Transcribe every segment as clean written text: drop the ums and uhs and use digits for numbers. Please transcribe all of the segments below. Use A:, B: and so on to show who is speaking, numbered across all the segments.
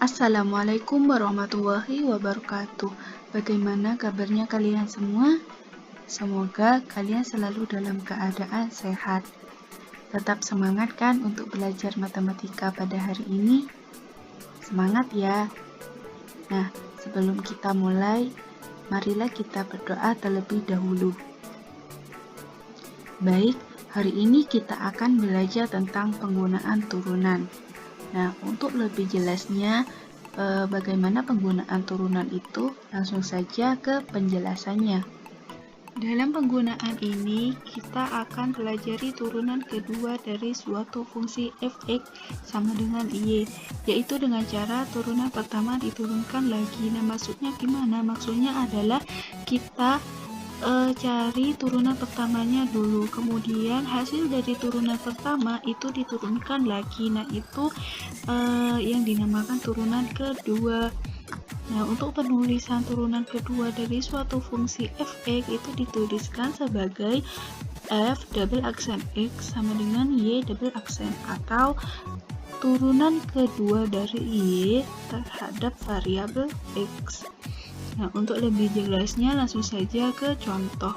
A: Assalamualaikum warahmatullahi wabarakatuh. Bagaimana kabarnya kalian semua? Semoga kalian selalu dalam keadaan sehat. Tetap semangat kan untuk belajar matematika pada hari ini? Semangat ya. Nah, sebelum kita mulai, marilah kita berdoa terlebih dahulu. Baik, hari ini kita akan belajar tentang penggunaan turunan. Nah, untuk lebih jelasnya bagaimana penggunaan turunan itu, langsung saja ke penjelasannya. Dalam penggunaan ini, kita akan pelajari turunan kedua dari suatu fungsi f(x) sama dengan y, yaitu dengan cara turunan pertama diturunkan lagi. Nah, maksudnya gimana? Maksudnya adalah kita cari turunan pertamanya dulu, kemudian hasil dari turunan pertama itu diturunkan lagi. Nah, itu yang dinamakan turunan kedua. Nah, untuk penulisan turunan kedua dari suatu fungsi f(x) itu dituliskan sebagai f double aksen x sama dengan y double aksen, atau turunan kedua dari y terhadap variabel x. Nah, untuk lebih jelasnya langsung saja ke contoh.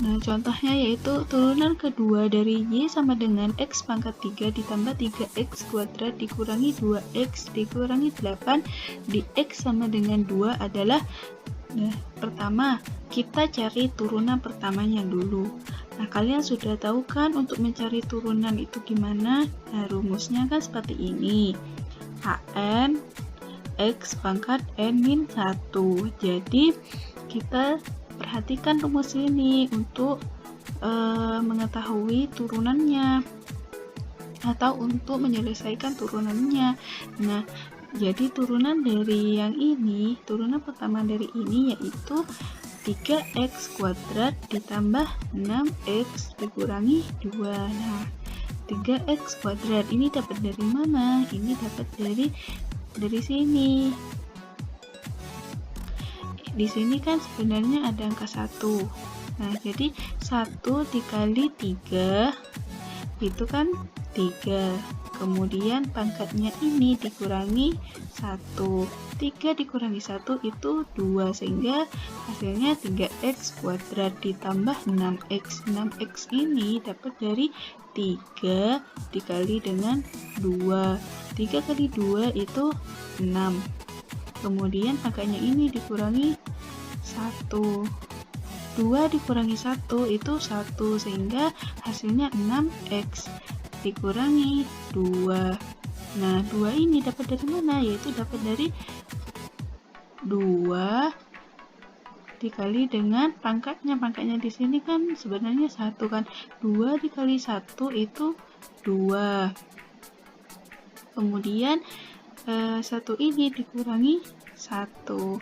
A: Nah, contohnya yaitu turunan kedua dari y sama dengan x pangkat 3 ditambah 3x kuadrat dikurangi 2x dikurangi 8 di x sama dengan 2 adalah, nah, pertama kita cari turunan pertamanya dulu. Nah, kalian sudah tahu kan untuk mencari turunan itu gimana? Nah, rumusnya kan seperti ini. An x pangkat n min 1. Jadi kita perhatikan rumus ini untuk mengetahui turunannya atau untuk menyelesaikan turunannya. Nah, jadi turunan dari yang ini, turunan pertama dari ini yaitu 3x kuadrat ditambah 6x dikurangi 2. Nah, 3x kuadrat ini dapat dari mana? Ini dapat dari sini. Di sini kan sebenarnya ada angka 1. Nah, jadi 1 dikali 3 itu kan 3. Kemudian pangkatnya ini dikurangi 1. 3 dikurangi 1 itu 2, sehingga hasilnya 3x kuadrat ditambah 6x. 6x ini dapat dari 3 dikali dengan 2. 3 kali 2 itu 6. Kemudian pangkatnya ini dikurangi 1. 2 dikurangi 1 itu 1, sehingga hasilnya 6x dikurangi 2. Nah, 2 ini dapat dari mana? Yaitu dapat dari 2 dikali dengan pangkatnya. Pangkatnya di sini kan sebenarnya 1 kan. 2 dikali 1 itu 2. Kemudian 1 ini dikurangi 1.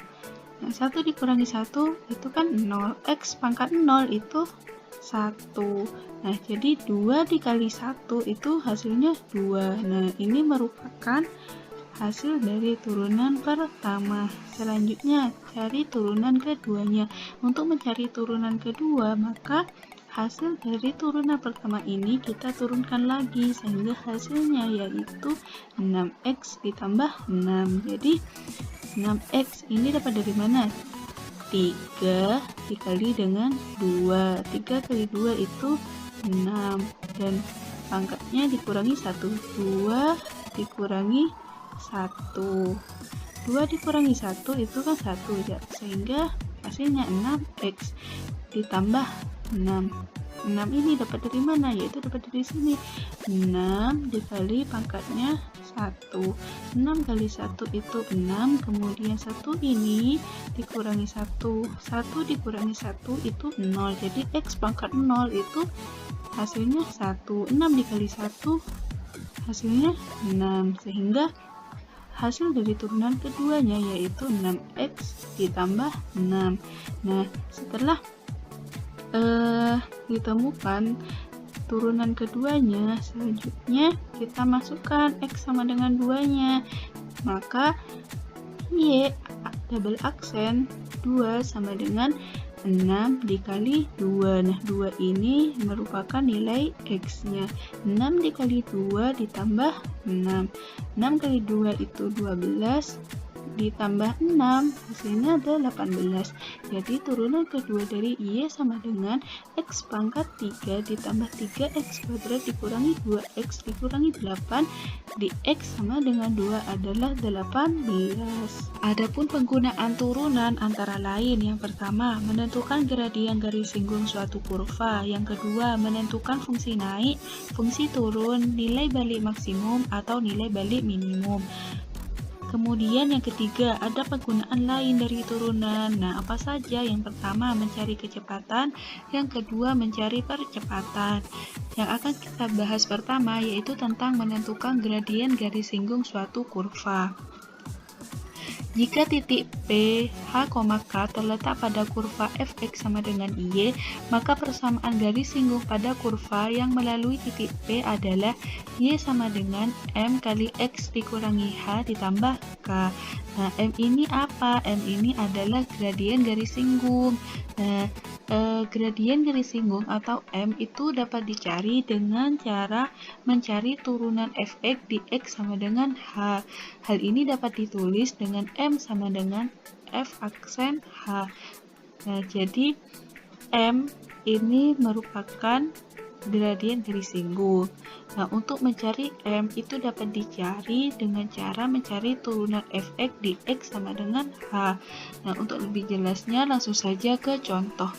A: Nah, 1 dikurangi 1 itu kan 0. X pangkat 0 itu 1. Nah, jadi 2 dikali 1 itu hasilnya 2. Nah, ini merupakan hasil dari turunan pertama. Selanjutnya, cari turunan keduanya. Untuk mencari turunan kedua, maka hasil dari turunan pertama ini kita turunkan lagi, sehingga hasilnya yaitu 6x ditambah 6. Jadi 6x ini dapat dari mana? 3 dikali dengan 2. 3 kali 2 itu 6. Dan pangkatnya dikurangi 1. 2 dikurangi 1. 2 dikurangi 1 itu kan 1 ya. Sehingga hasilnya 6x ditambah 6. 6 ini dapat dari mana? Yaitu dapat dari sini. 6 dikali pangkatnya 1. 6 kali 1 itu 6. Kemudian 1 ini dikurangi 1. 1 dikurangi 1 itu 0. Jadi x pangkat 0 itu hasilnya 1. 6 dikali 1 hasilnya 6. Sehingga hasil dari turunan keduanya yaitu 6x ditambah 6. Nah, setelah ditemukan turunan keduanya, selanjutnya kita masukkan x sama dengan 2-nya. Maka y double aksen 2 sama dengan 6 dikali 2. Nah, 2 ini merupakan nilai X-nya. 6 dikali 2 ditambah 6. 6 kali 2 itu 12, ditambah 6, hasilnya ada 18. Jadi turunan kedua dari Y sama dengan X pangkat 3 ditambah 3X kuadrat dikurangi 2X dikurangi 8, di X sama dengan 2 adalah 18. Adapun penggunaan turunan antara lain, yang pertama menentukan gradien garis singgung suatu kurva, yang kedua menentukan fungsi naik, fungsi turun, nilai balik maksimum atau nilai balik minimum. Kemudian yang ketiga, ada penggunaan lain dari turunan. Nah, apa saja? Yang pertama, mencari kecepatan. Yang kedua, mencari percepatan. Yang akan kita bahas pertama yaitu tentang menentukan gradien garis singgung suatu kurva. Jika titik P, H, K terletak pada kurva fx sama dengan Y, maka persamaan garis singgung pada kurva yang melalui titik P adalah Y sama dengan M kali X dikurangi H ditambah K. Nah, M ini apa? M ini adalah gradien garis singgung. Nah, gradien garis singgung atau M itu dapat dicari dengan cara mencari turunan fx di X sama dengan H. Hal ini dapat ditulis dengan M sama dengan F aksen H. Nah, jadi M ini merupakan gradien garis singgung. Nah, untuk mencari M itu dapat dicari dengan cara mencari turunan fx di X sama dengan H. Nah, untuk lebih jelasnya langsung saja ke contoh.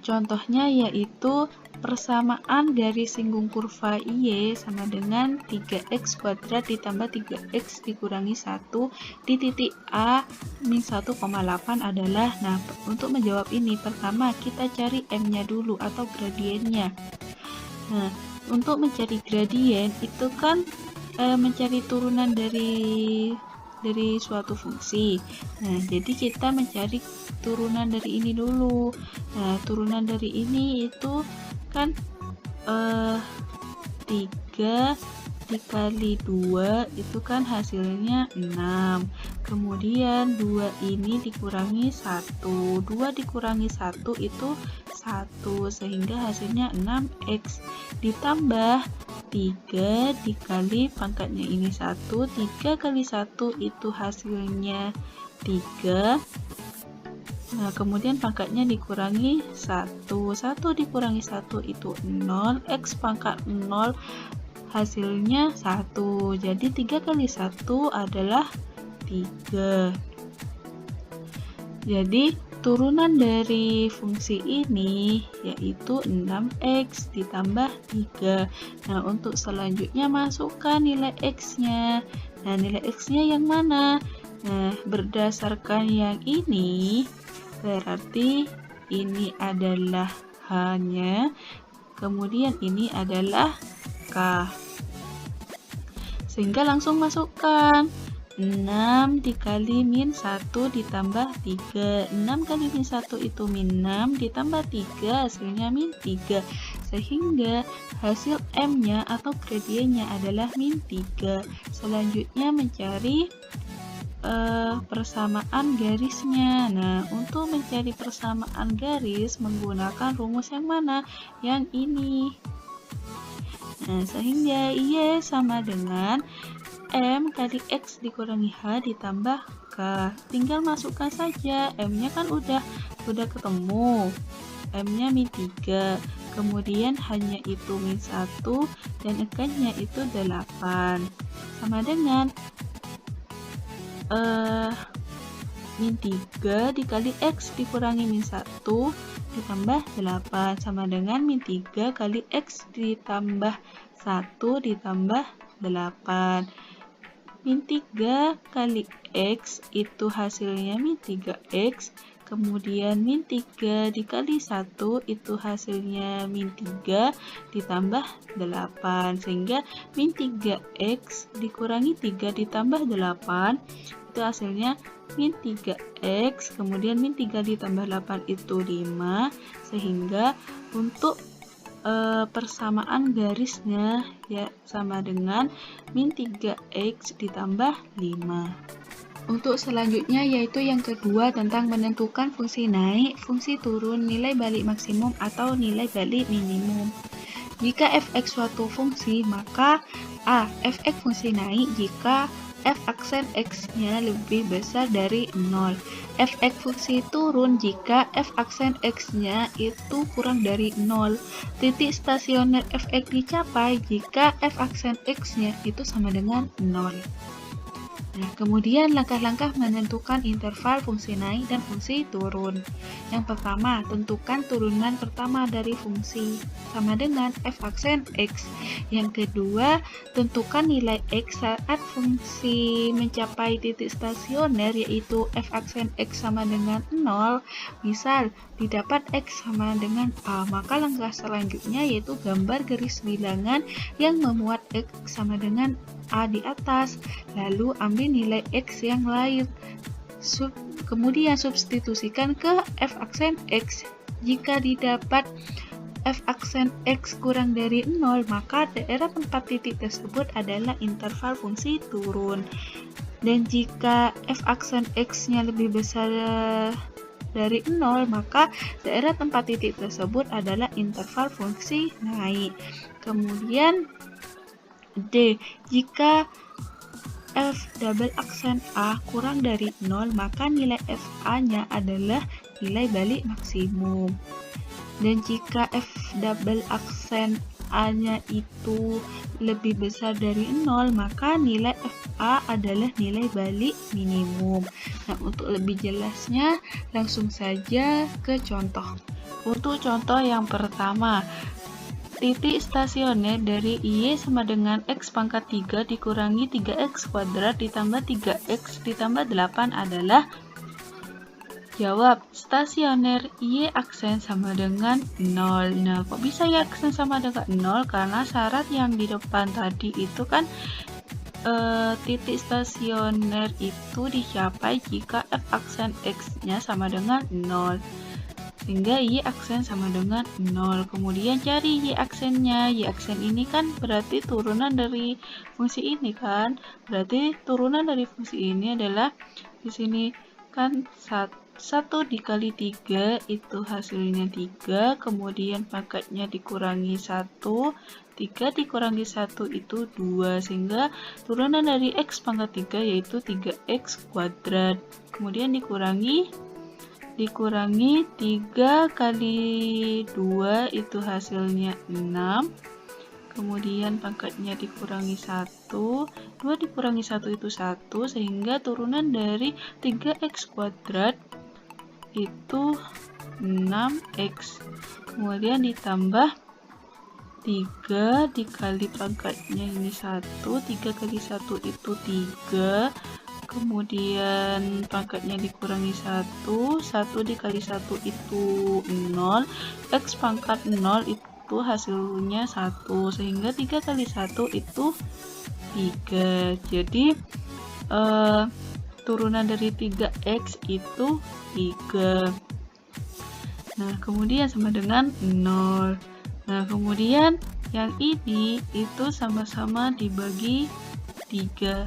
A: Contohnya yaitu persamaan garis singgung kurva Y sama dengan 3X kuadrat ditambah 3X dikurangi 1 di titik A min 1,8 adalah, nah untuk menjawab ini pertama kita cari M-nya dulu atau gradiennya. Nah, untuk mencari gradien itu kan mencari turunan dari suatu fungsi. Nah, jadi kita mencari turunan dari ini dulu. Nah, turunan dari ini itu kan 3 dikali 2 itu kan hasilnya 6. Kemudian 2 ini dikurangi 1. 2 dikurangi 1 itu 1, sehingga hasilnya 6X ditambah 3 dikali pangkatnya ini 1, 3 kali 1 itu hasilnya 3. Nah, kemudian pangkatnya dikurangi 1, 1 dikurangi 1 itu 0, X pangkat 0 hasilnya 1, jadi 3 kali 1 adalah 3. Jadi turunan dari fungsi ini yaitu 6X ditambah 3. Nah, untuk selanjutnya masukkan nilai X-nya. Nah, nilai X-nya yang mana? Nah, berdasarkan yang ini, berarti ini adalah H-nya, kemudian ini adalah K. Sehingga langsung masukkan 6 dikali min 1 ditambah 3. 6 kali min 1 itu min 6 ditambah 3 hasilnya min 3. Sehingga hasil M-nya atau gradiennya adalah min 3. Selanjutnya mencari persamaan garisnya. Nah, untuk mencari persamaan garis menggunakan rumus yang mana? Yang ini. Nah, sehingga Y sama dengan M kali X dikurangi H ditambah K. Tinggal masukkan saja. M-nya kan udah ketemu. M-nya min 3. Kemudian hanya itu min 1 dan X-nya itu 8. Sama dengan min 3 dikali X dikurangi min 1 ditambah 8 sama dengan min 3 kali X ditambah 1 ditambah 8. Min 3 kali X itu hasilnya min 3X, kemudian min 3 dikali 1 itu hasilnya min 3 ditambah 8, sehingga min 3X dikurangi 3 ditambah 8 itu hasilnya min 3X, kemudian min 3 ditambah 8 itu 5, sehingga untuk persamaan garisnya ya sama dengan min 3X ditambah 5. Untuk selanjutnya yaitu yang kedua tentang menentukan fungsi naik, fungsi turun, nilai balik maksimum atau nilai balik minimum. Jika fx suatu fungsi, maka a. fx fungsi naik jika f aksen x-nya lebih besar dari 0. Fx fungsi turun jika f aksen x-nya itu kurang dari 0. Titik stasioner fx dicapai jika f aksen x-nya itu sama dengan 0. Nah, kemudian langkah-langkah menentukan interval fungsi naik dan fungsi turun. Yang pertama, tentukan turunan pertama dari fungsi sama dengan f aksen x. Yang kedua, tentukan nilai x saat fungsi mencapai titik stasioner yaitu f aksen x sama dengan 0. Misal, didapat x sama dengan a, maka langkah selanjutnya yaitu gambar garis bilangan yang memuat x sama dengan a di atas, lalu ambil nilai x yang lain, kemudian substitusikan ke f aksen x. Jika didapat f aksen x kurang dari 0, maka daerah tempat titik tersebut adalah interval fungsi turun. Dan jika f aksen x-nya lebih besar dari 0, maka daerah tempat titik tersebut adalah interval fungsi naik. Kemudian D. Jika f double aksen A kurang dari 0, maka nilai FA-nya adalah nilai balik maksimum. Dan jika f double aksen A-nya itu lebih besar dari 0, maka nilai FA adalah nilai balik minimum. Nah, untuk lebih jelasnya, langsung saja ke contoh. Untuk contoh yang pertama, titik stasioner dari Y sama dengan X pangkat 3 dikurangi 3X kuadrat ditambah 3X ditambah 8 adalah. Jawab, stasioner Y aksen sama dengan 0. Nah, kok bisa Y aksen sama dengan 0? Karena syarat yang di depan tadi itu kan titik stasioner itu dicapai jika F aksen X-nya sama dengan 0. Sehingga Y aksen sama dengan 0. Kemudian cari Y aksennya. Y aksen ini kan berarti turunan dari fungsi ini kan. Berarti turunan dari fungsi ini adalah di sini kan 1 dikali 3 itu hasilnya 3. Kemudian pangkatnya dikurangi 1. 3 dikurangi 1 itu 2. Sehingga turunan dari X pangkat 3 yaitu 3X kuadrat. Kemudian dikurangi 3 kali 2 itu hasilnya 6. Kemudian pangkatnya dikurangi 1. 2 dikurangi 1 itu 1. Sehingga turunan dari 3x kuadrat itu 6x. Kemudian ditambah 3 dikali pangkatnya ini 1. 3 kali 1 itu 3. Kemudian pangkatnya dikurangi 1. 1 dikali 1 itu 0. X pangkat 0 itu hasilnya 1. Sehingga 3 kali 1 itu 3. Jadi turunan dari 3X itu 3. Nah, kemudian sama dengan 0. Nah, kemudian yang ini itu sama-sama dibagi 3.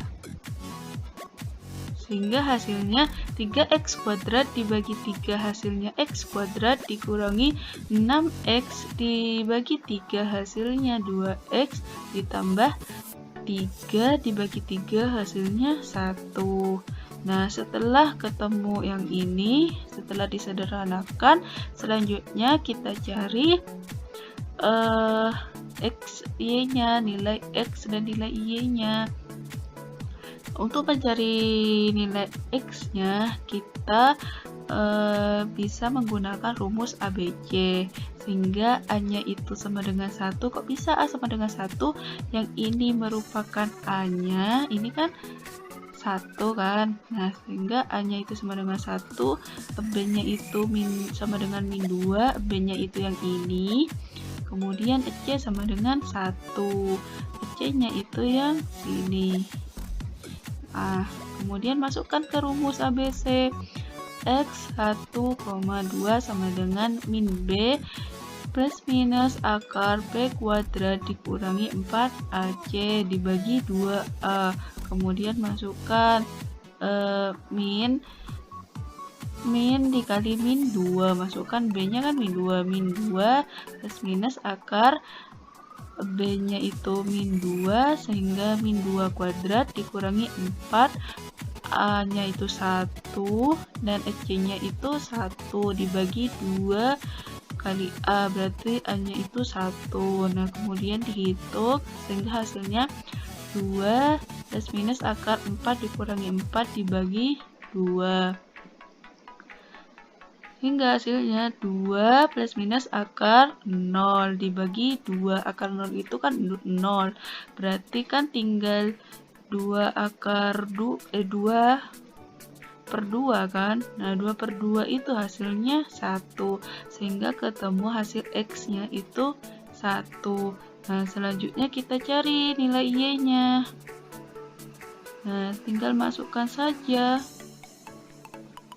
A: Sehingga hasilnya 3x kuadrat dibagi 3 hasilnya x kuadrat dikurangi 6x dibagi 3 hasilnya 2x ditambah 3 dibagi 3 hasilnya 1. Nah, setelah ketemu yang ini, setelah disederhanakan, selanjutnya kita cari x, y-nya, nilai x dan nilai y-nya. Untuk mencari nilai x-nya, kita bisa menggunakan rumus ABC. Sehingga A-nya itu sama dengan 1. Kok bisa A sama dengan 1? Yang ini merupakan A-nya. Ini kan 1 kan. Nah, sehingga A-nya itu sama dengan 1. B-nya itu sama dengan min 2. B-nya itu yang ini. Kemudian C sama dengan 1. C-nya itu yang ini. Kemudian masukkan ke rumus ABC. X 1,2 sama dengan min B plus minus akar B kuadrat dikurangi 4AC dibagi 2A. Kemudian masukkan min dikali min 2, masukkan b-nya kan min 2 plus minus akar b-nya itu min 2 sehingga min 2 kuadrat dikurangi 4, a-nya itu 1 dan xc-nya itu 1 dibagi 2 kali a, berarti a-nya itu 1. Nah, kemudian dihitung sehingga hasilnya 2 plus minus akar 4 dikurangi 4 dibagi 2. Hingga hasilnya 2 plus minus akar 0 dibagi 2. Akar 0 itu kan 0. Berarti kan tinggal 2 akar 2 per 2 kan. Nah, 2 per 2 itu hasilnya 1. Sehingga ketemu hasil X-nya itu 1. Nah, selanjutnya kita cari nilai Y-nya. Nah, tinggal masukkan saja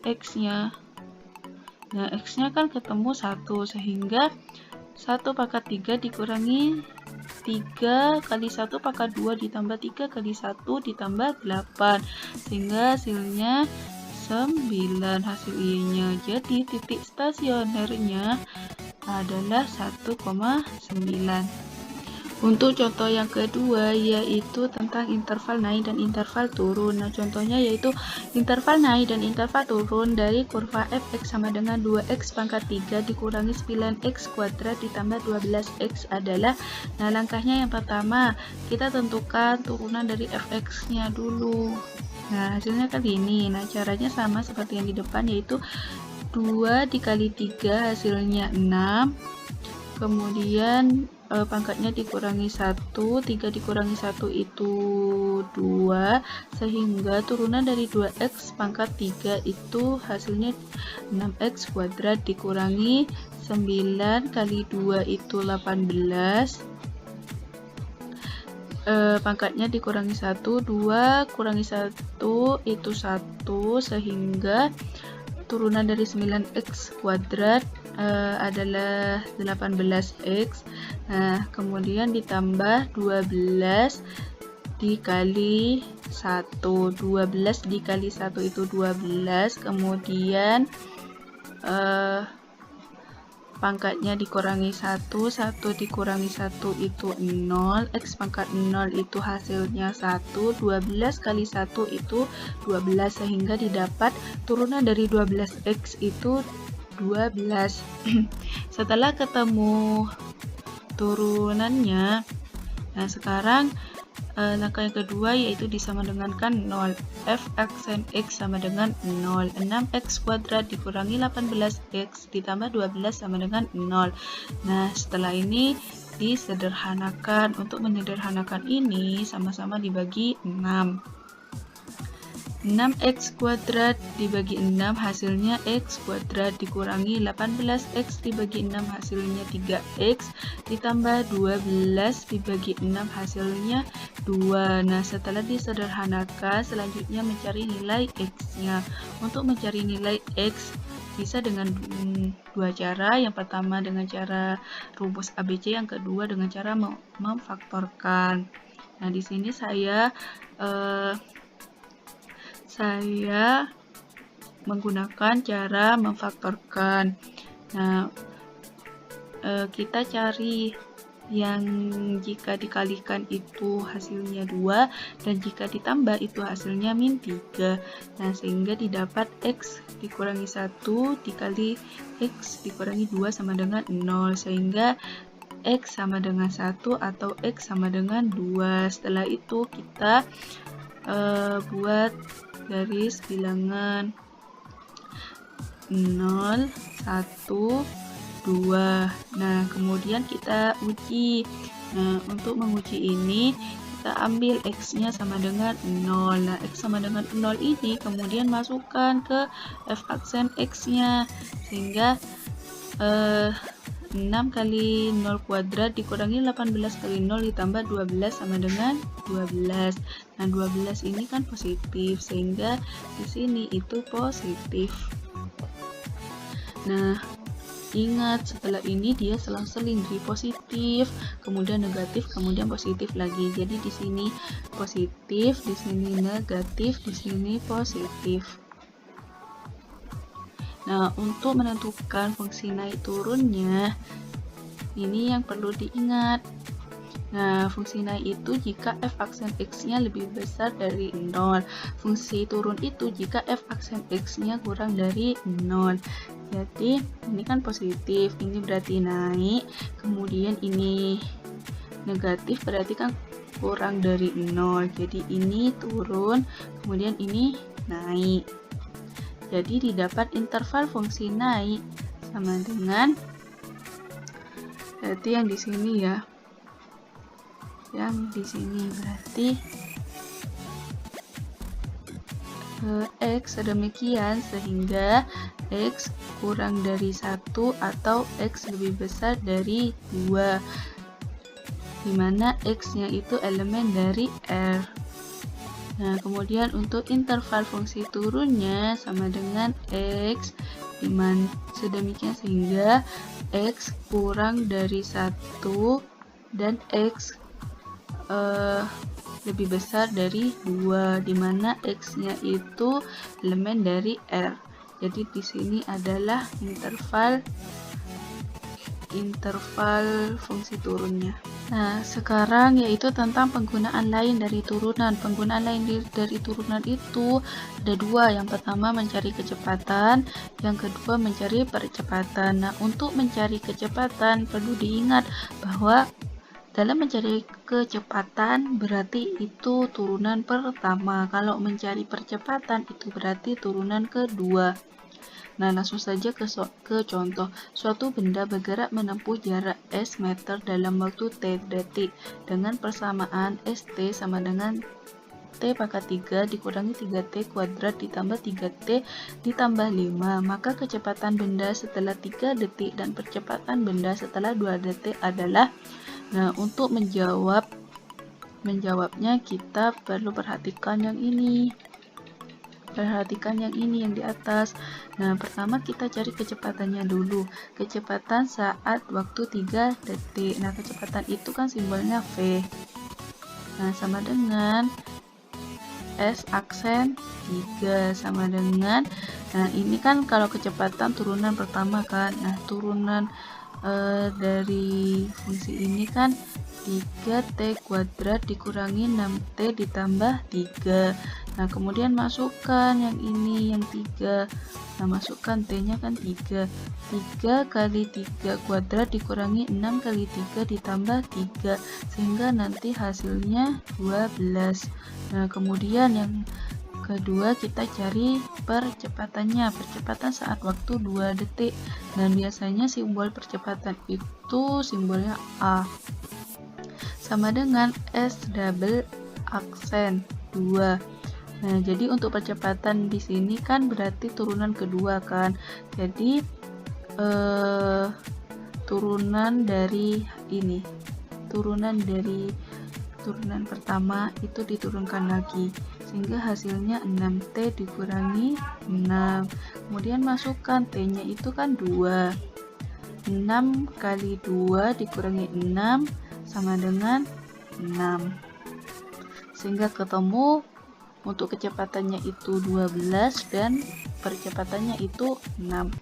A: X-nya. Nah, X-nya kan ketemu 1, sehingga 1 pangkat 3 dikurangi 3 kali 1 pangkat 2 ditambah 3 kali 1 ditambah 8, sehingga hasilnya 9 hasil Y-nya. Jadi titik stasionernya adalah 1,9. Untuk contoh yang kedua yaitu tentang interval naik dan interval turun. Nah, contohnya yaitu interval naik dan interval turun dari kurva f(x) sama dengan 2x pangkat 3 dikurangi 9x kuadrat ditambah 12x adalah. Nah, langkahnya yang pertama, kita tentukan turunan dari f(x)-nya dulu. Nah, hasilnya kan ini. Nah, caranya sama seperti yang di depan, yaitu 2 dikali 3 hasilnya 6. Kemudian pangkatnya dikurangi 1, 3 dikurangi 1 itu 2, sehingga turunan dari 2x pangkat 3 itu hasilnya 6x kuadrat dikurangi 9 kali 2 itu 18, pangkatnya dikurangi 1, 2 kurangi 1 itu 1, sehingga turunan dari 9x kuadrat adalah 18x. Nah, kemudian ditambah 12 dikali 1, 12 dikali 1 itu 12, kemudian pangkatnya dikurangi 1, 1 dikurangi 1 itu 0, x pangkat 0 itu hasilnya 1, 12 kali 1 itu 12, sehingga didapat turunan dari 12x itu 12. Setelah ketemu turunannya, nah sekarang langkah yang kedua yaitu disama dengankan 0. F aksen X sama dengan 0. 6x kuadrat dikurangi 18x ditambah 12 sama dengan 0. Nah, setelah ini disederhanakan. Untuk menyederhanakan ini sama-sama dibagi 6. 6x kuadrat dibagi 6 hasilnya x kuadrat dikurangi 18x dibagi 6 hasilnya 3x ditambah 12 dibagi 6 hasilnya 2. Nah, setelah disederhanakan selanjutnya mencari nilai x-nya. Untuk mencari nilai x bisa dengan dua cara. Yang pertama dengan cara rumus ABC, yang kedua dengan cara memfaktorkan. Nah, di sini saya menggunakan cara memfaktorkan. Nah, kita cari yang jika dikalikan itu hasilnya 2 dan jika ditambah itu hasilnya min 3. Nah, sehingga didapat x dikurangi 1 dikali x dikurangi 2 sama dengan 0, sehingga x sama dengan 1 atau x sama dengan 2. Setelah itu kita buat garis bilangan 0, 1, 2. Nah, kemudian kita uji. Nah, untuk menguji ini kita ambil x-nya sama dengan 0. Nah, x sama dengan 0 ini kemudian masukkan ke f aksen x-nya, sehingga 6 kali 0 kuadrat dikurangi 18 kali 0 ditambah 12 sama dengan 12. Nah, 12 ini kan positif, sehingga di sini itu positif. Nah, ingat setelah ini dia selang-seling dari positif, kemudian negatif, kemudian positif lagi. Jadi di sini positif, di sini negatif, di sini positif. Nah, untuk menentukan fungsi naik turunnya, ini yang perlu diingat. Nah, fungsi naik itu jika f aksen x-nya lebih besar dari 0. Fungsi turun itu jika f aksen x-nya kurang dari 0. Jadi, ini kan positif, ini berarti naik. Kemudian ini negatif, berarti kan kurang dari 0. Jadi, ini turun, kemudian ini naik. Jadi didapat interval fungsi naik sama dengan, berarti yang di sini ya, yang di sini berarti x sedemikian sehingga x kurang dari 1 atau x lebih besar dari 2, dimana x-nya itu elemen dari R. Nah, kemudian untuk interval fungsi turunnya sama dengan x sedemikian sehingga x kurang dari 1 dan x lebih besar dari 2, dimana x-nya itu elemen dari R. Jadi di sini adalah interval fungsi turunnya. Nah, sekarang yaitu tentang penggunaan lain dari turunan. Penggunaan lain dari turunan itu ada dua. Yang pertama mencari kecepatan, yang kedua mencari percepatan. Nah, untuk mencari kecepatan perlu diingat bahwa dalam mencari kecepatan berarti itu turunan pertama. Kalau mencari percepatan itu berarti turunan kedua. Nah, langsung saja ke contoh. Suatu benda bergerak menempuh jarak s meter dalam waktu t detik dengan persamaan st sama dengan t pangkat 3 dikurangi 3t kuadrat ditambah 3t ditambah 5. Maka kecepatan benda setelah 3 detik dan percepatan benda setelah 2 detik adalah. Nah, untuk menjawabnya kita perlu perhatikan yang ini. Perhatikan yang ini yang di atas. Nah, pertama kita cari kecepatannya dulu. Kecepatan saat waktu 3 detik. Nah, kecepatan itu kan simbolnya V. Nah, sama dengan S aksen 3 sama dengan, nah ini kan kalau kecepatan turunan pertama kan. Nah, turunan dari fungsi ini kan 3t kuadrat dikurangi 6t ditambah 3. Nah, kemudian masukkan yang ini, yang 3. Nah, masukkan t-nya kan 3. 3 kali 3 kuadrat dikurangi 6 kali 3 ditambah 3. Sehingga nanti hasilnya 12. Nah, kemudian yang kedua kita cari percepatannya. Percepatan saat waktu 2 detik. Dan biasanya simbol percepatan itu simbolnya A. Sama dengan S double aksen 2. Nah, jadi untuk percepatan di sini kan berarti turunan kedua kan. Jadi turunan dari ini, turunan pertama itu diturunkan lagi sehingga hasilnya 6t dikurangi 6. Kemudian masukkan t-nya itu kan 2. 6 kali 2 dikurangi 6 sama dengan 6. Sehingga ketemu untuk kecepatannya itu 12 dan percepatannya itu 6.